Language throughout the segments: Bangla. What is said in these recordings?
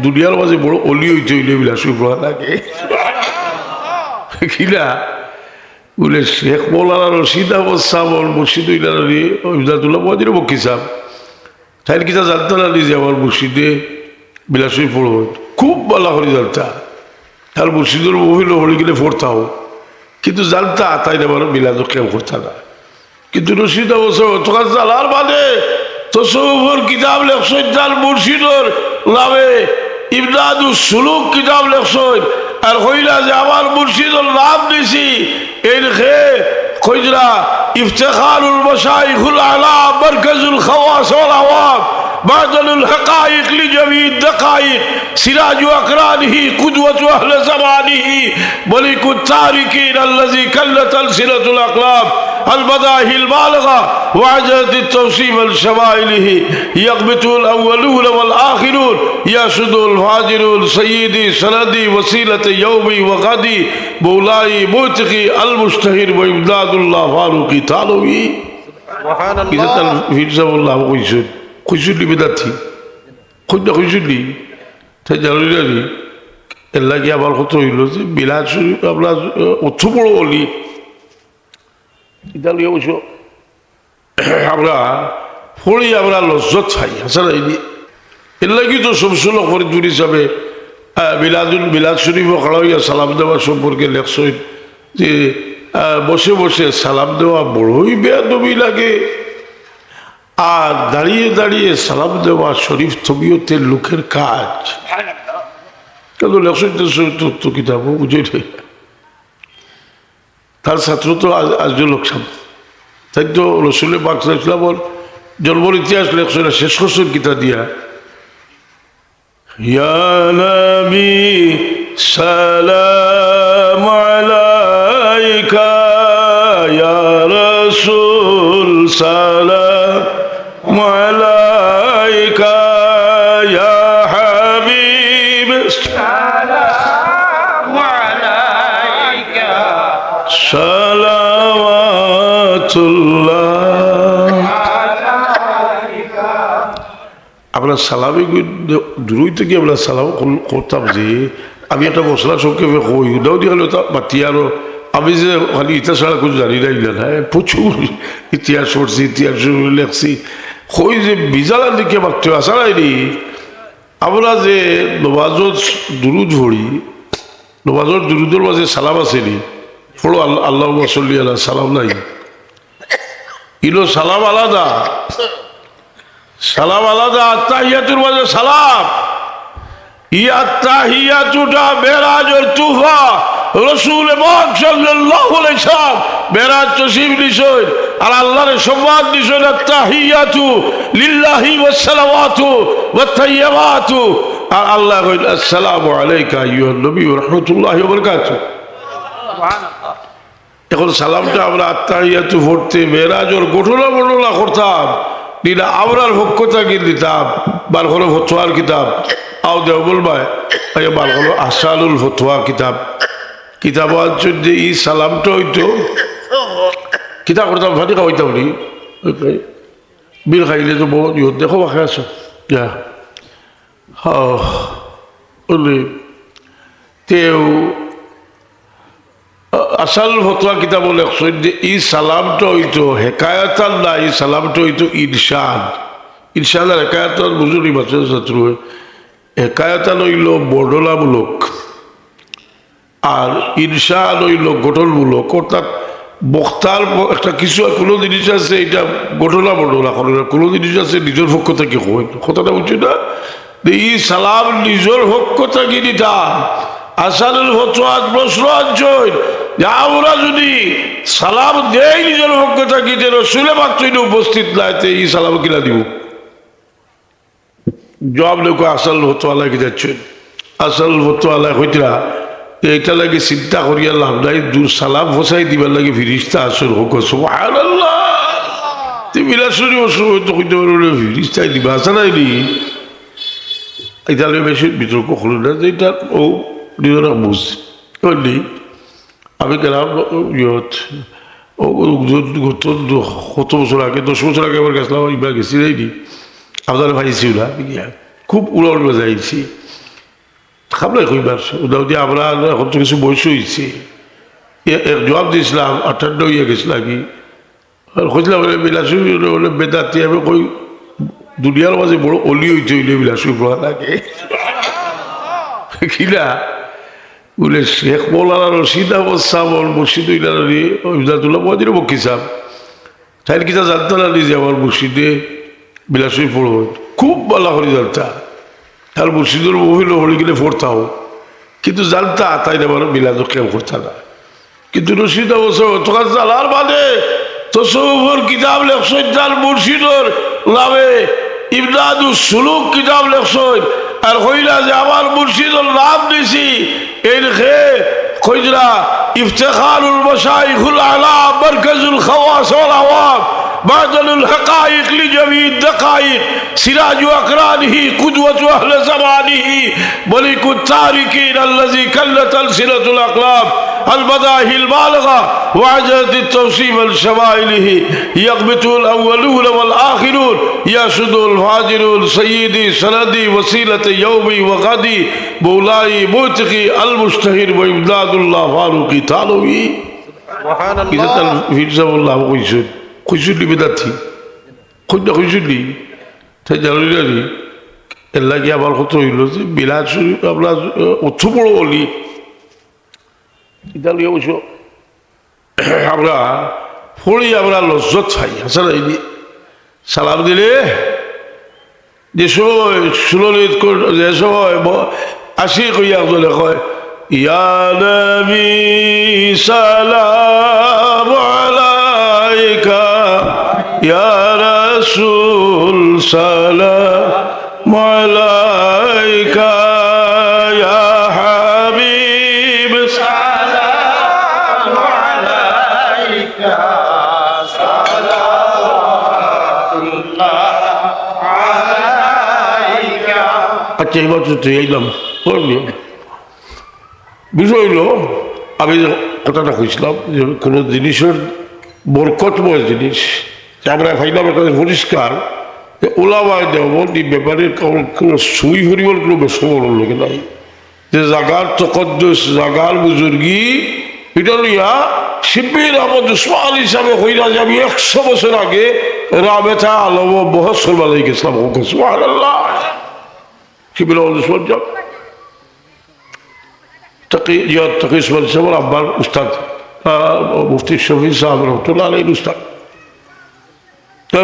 দুনিয়ার মাঝে বড় অলি হইতে হইলে বিলাসী পড়া লাগে কিনা বলে শেখ মৌলানা রশিদ আহমদ সাহেব মুর্শিদ ইমদাদুল্লাহ মহাজির বক্কি সাহেব তাই কিতা জানতো না যে আমার মুর্শিদে বিলাসী পড়ব খুব ভালো করে জানতা তার মুর্শিদের মহিলা হলে গেলে পড়তাও কিন্তু জানতা তাই আমার বিলাদ কেউ করতা না কিন্তু রশিদ আহমদ সাহেব জানার মানে তসৌফর কিতাব লেখছেন তার মুর্শিদর নামে ইমদাদুস সুলুক কিতাব লেখছেন আর কইলা যে আমার মুর্শিদর নাম দিছি এই রেখে কইরা ইফতেখারুল মাশাইখুল আলাম মারকাজুল খাওয়াস ওয়াল আওয়াম বাদলুল হাকাইক লিজামি দাকাইক সিরাজু আকরানিহি কুদওয়াতু আহলে জামানিহি মালিকুত তারিকিন আল্লাযী কাল্লাত আলসিনাতুল আকলাম المداهي البالغة وعجلة التوصيف الشمائله يقبت الأولون والآخرون يشد الفاجرون سيدي سندي وسيلة يومي وغدي مولاي موتقي المشتهر وإمداد الله فاروقي تعالوي سبحان الله إذا تلفيزه الله وقيسون قيسون لي بداتي قلنا قيسون لي تجاري لي إلا كي أبال خطوه إلوزي بلاد شريف أبلا أتبرو لي ইতালি অবশ্য আমরা পড়ি আমরা লজ্জত পাই আসলে এর লাগি তো সমসুল ফরিদপুর হিসাবে বিলাদ শরীফ খাড়াইয়া সালাম দেওয়া সম্পর্কে লেখছেন যে বসে বসে সালাম দেওয়া বড়ই বেয়াদবি লাগে আর দাঁড়িয়ে দাঁড়িয়ে সালাম দেওয়া শরীফ তবিয়তের লোকের কাজ কেন লেখছেন তো কিতাব বুঝে তার ছাত্র তো আজল লোকসান তাই তো রসুল পাক সাল্লাল্লাহু জন্মর ইতিহাস লেখছেন শেষ করছেন কিতা দিয়া ইয়া নবী সালাম আলাইকা ইয়া রাসূল সালাম আলাইকা ইয়া হাবিব আমরা সালামে দূরই থেকে আমরা সালাম করতাম যে আমি একটা মশলা সংক্ষেপে কই উদাও দিয়ে গেল বাতি আরো আমি যে খালি ইতিহাস ছাড়া কিছু জানি না ইলা না প্রচুর ইতিহাস পড়ছি ইতিহাস লেখছি কই যে বিজালার দিকে মাত্র আসা নাইনি আমরা যে নমাজত দুরুদ পড়ি নমাজত দুরুদের মাঝে সালাম আসেনি পড়ো আল্লাহ সাল্লি আলা সালাম নাই ইলো সালাম আলাদা আত্তাহিয়াতুর মাঝে সালাম ই আত্তাহিয়াতুটা মেরাজের তুফা রাসূল পাক সাল্লাল্লাহু আলাইহি ওয়াসাল্লাম মেরাজ তশরিফ নিছেন আর আল্লাহর সম্মান দিছেন আত্তাহিয়াতু লিল্লাহি ওয়াস সালাওয়াতু ওয়াত তাইয়্যিবাতু আর আল্লাহ কইল আসসালামু আলাইকা আইয়ুহান নবী ওয়া রাহমাতুল্লাহি ওয়া বারাকাতুহু সুবহানাল্লাহ এখন সালামটা আমরা আত্তাহিয়াতু পড়তে মেরাজের ঘটনা বর্ণনা করতাম নিলা আমরার ভক্ষতা কি দিতাম বার হলো ফতোয়ার কিতাব আও দেও বলবাই বার হলো আসালুল ফতোয়া কিতাব যে ই সালামটা হইতো কিতাব করতাম ফাটিকা হইতাম নি বিল খাইলে তো বহুত ইহত দেখো বাকি আছো যা তেও আসল ফতোয়া কিতাব লেখছেন যে ই সালামটা হইতো হেকায়তার না এই সালামটা হইতো ইরশাদ আর হেকায়তার বুঝুনি বাচ্চা ছাত্র হেকায়তা হইল বর্ণনামূলক আর ইরশাদ হইল গঠনমূলক অর্থাৎ বক্তার একটা কিছু কোনো জিনিস আছে এটা ঘটনা বর্ণনা করে না কোনো জিনিস আছে নিজের পক্ষ থেকে হয় কথাটা বুঝছি না ই সালাম নিজের পক্ষ থেকে দিতাম আসানুল ফতোয়াত প্রশ্ন আনছেন যে আমরা যদি সালাম দেই নিজের পক্ষ থেকে যে রসুলে মাত্র উপস্থিত নাই এই সালাম কিনা দিব জবাব লোক আসল ফতোয়ালা কি যাচ্ছেন আসল ফতোয়ালা হইতরা এইটা লাগে চিন্তা করিয়া লাভ নাই দূর সালাম ফসাই দিবার লাগে ফিরিস্তা আসল হোক সুবহানাল্লাহ বিলাসুরি হয়তো কইতে পারবে ফিরিস্তাই দিবা আসা নাই নি ইতালির বেশি বিতর্ক হলো না যে এটা ও নিজেরা বুঝছি আমি গেলাম কত বছর আগে 10 বছর আগে আবার গেছিলাম এবার গেছি যাইনি আপনার ভাইছি ওরা খুব উড়াউড়ে যাইছি খাবলাই কইবার ওদাও দিয়ে আমরা এখন তো কিছু বয়স হয়েছে এক জবাব দিয়েছিলাম 58 হইয়া গেছিল কি আর কইছিলাম বিলাসী হলে বেদাতি আমি কই দুনিয়ার মাঝে বড় অলি হইতে হইলে বিলাসী পড়া লাগে কিনা বলে শেখ মৌলানা রশিদ আহমদ সাহেব মুর্শিদ ইমদাদুল্লাহ মহাজির বক্কি সাহেব তাই কিতা জানতো না যে আমার মুর্শিদে বিলাসী পড়ব খুব ভালো করে জানতা আর মুর্শিদের মহিলা হলে গেলে পড়তাও কিন্তু জানতা তাই আমার বিলাদ কেউ করতা না কিন্তু রশিদ আহমদ সাহেব তোকার জানার মানে তসৌফর কিতাব লেখছেন তার মুর্শিদর নামে ইমদাদুস সুলুক কিতাব লেখছেন আর কইলা যে আমার মুর্শিদর নাম দিছি এর খে কইরা ইফতেখারুল মাশাইখুল আলাম মারকাজুল খাওয়াস ওয়াল আওয়াম বাদলুল হাকাইক লিজামি দাকাইক সিরাজু আকরানিহি কুদওয়াতু আহলে জামানিহি মালিকুত তারিকিন আল্লাযী কাল্লাত আলসিনাতুল আকলাম البدائح البالغة وعجلة التوصيف الشمائله يقبت الأولون والآخرون يشد الفاجرون سيدي سندي وسيلة يومي وغدي مولاي موتقي المشتهر وإمداد الله فاروقي تعالوي سبحان الله إذا تلفيزه الله قيسون لي بداتي قلنا قيسون لي تجعلوا لي إلا كي أبال خطوه إلوزي بلاد شريف أبلا أتبرو لي ইতালি অবশ্য আমরা পড়ি আমরা লজ্জত পাই আসলে সালাম দিলে যে সময় সুললিত যে সময় আসি কইয়া বলে কয় ইয়া নবী সালাম আলাইকা ইয়া রাসূল সালাম আলাইকা ইয়া হাবিব আচ্ছা এবার তো এইলাম বিষয় হইল আমি কথাটা কইছিলাম যে কোনো জিনিসের বরকতময় জিনিস আমরা ভাইলাম একটা পরিষ্কার ওলামায় দেওবন্দ এই ব্যাপারে কোনো সুই হরিবল কোনো বেসবর লোকে নাই যে জাগার তকদ্দুস জাগার বুজুর্গি এটা লইয়া শিবির আহমদ উসমান হিসাবে হইরা যে আমি 100 বছর আগে রাবেতা আলম বহস করবার গেছিলাম সুবহানাল্লাহ শিবির আহমদ উসমান যাব তকি উসমান সাহেব আব্বার উস্তাদ মুফতি শফি সাহেব রহমতুল্লাহ আলাইহির উস্তাদ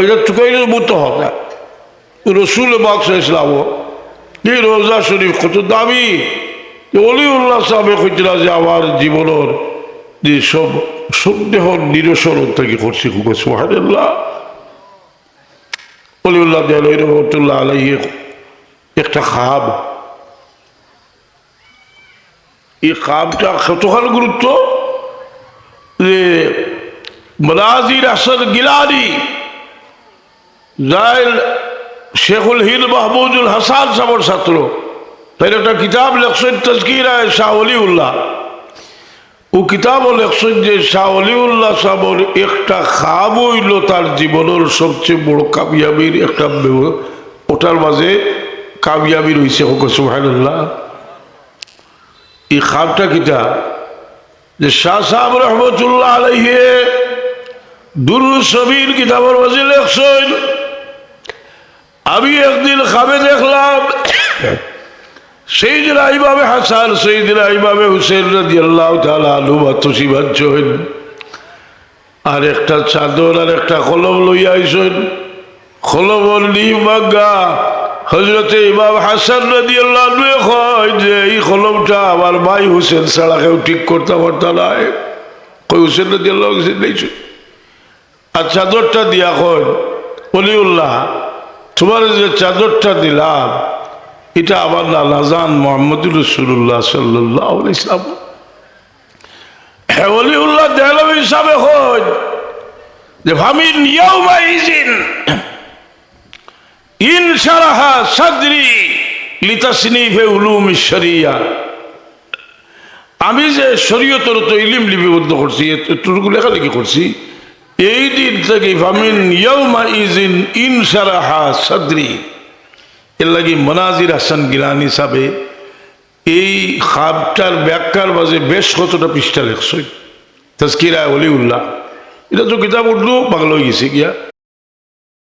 এটা টুকাইলে বুঝতে হবে রসুল বাক্স ইসলাম এই রোজা শরীফ কত দামি অলিউল্লাহ সাহেব কইছিল যে আমার জীবনের যে সব সন্দেহ নিরসন থেকে করছি খুব সুবহানাল্লাহ অলিউল্লাহ দেয়ালই রহমতুল্লাহ আলাইহি একটা খাব এই খাবটা কতখানি গুরুত্ব যে মনাজির হাসান গিলানি জাইল শেখুল হিল মাহমুদুল হাসান সাহেবের ছাত্র তাই একটা কিতাব লেখছেন তাজকিরায়ে শাহ ওলিউল্লাহ ও কিতাব লেখছেন যে শাহ ওলিউল্লাহ সাহেবের একটা খাব হইল তার জীবনের সবচেয়ে বড় কামিয়াবির একটা ওটার মাঝে কামিয়াবি রয়েছে সুবহানাল্লাহ এই খাবটা কিতা যে শাহ সাহেব রহমতুল্লাহ আলাইহি দুরুদ শরীফ কিতাবের মাঝে লেখছেন আমি একদিন খাবে দেখলাম সেইদিন ইমামে হাসান সেইদিন ইমামে হুসেন রাদিয়াল্লাহু তাআলা আনহু তশরিফ আর একটা চাদর আর একটা কলম লইয়া আইছেন কলমর নিম ভাঙ্গা হযরতে ইমাম হাসান রাদিয়াল্লাহু আনহু কয় যে এই কলমটা আমার ভাই হুসেন ছাড়া কেউ ঠিক করতে পারত না কই হুসেন রাদিয়াল্লাহু আনহু আর চাদরটা দিয়া কয় ওলিউল্লাহ তোমার যে চাদরটা দিলাম এটা আমার নানাজান মুহাম্মদুর রাসূলুল্লাহ সাল্লাল্লাহু আলাইহি ওয়াসাল্লাম ওলিউল্লাহ দেহলভী হিসাবে হয় যে ফামিন ইয়াউমাইজিন ইনশারাহা সাদরি লিতাসনিফে উলুমিশ শরিয়া আমি যে শরীয়তের তো ইলম লিপিবদ্ধ করছি এতটুকু লেখালেখি করছি এই দিন থেকে ফামিন ইয়াউমাইজিন ইনশারাহা সাদরি এর লাগি মনাজির হাসান গিলানি সাহেব এই খাবটার ব্যাখ্যার মাঝে বেশ কতটা পৃষ্ঠা লেখছই তাজকিরা ওলিউল্লাহ। এটা তো কিতাব উর্দু বাংলা হয়ে গেছে গিয়া।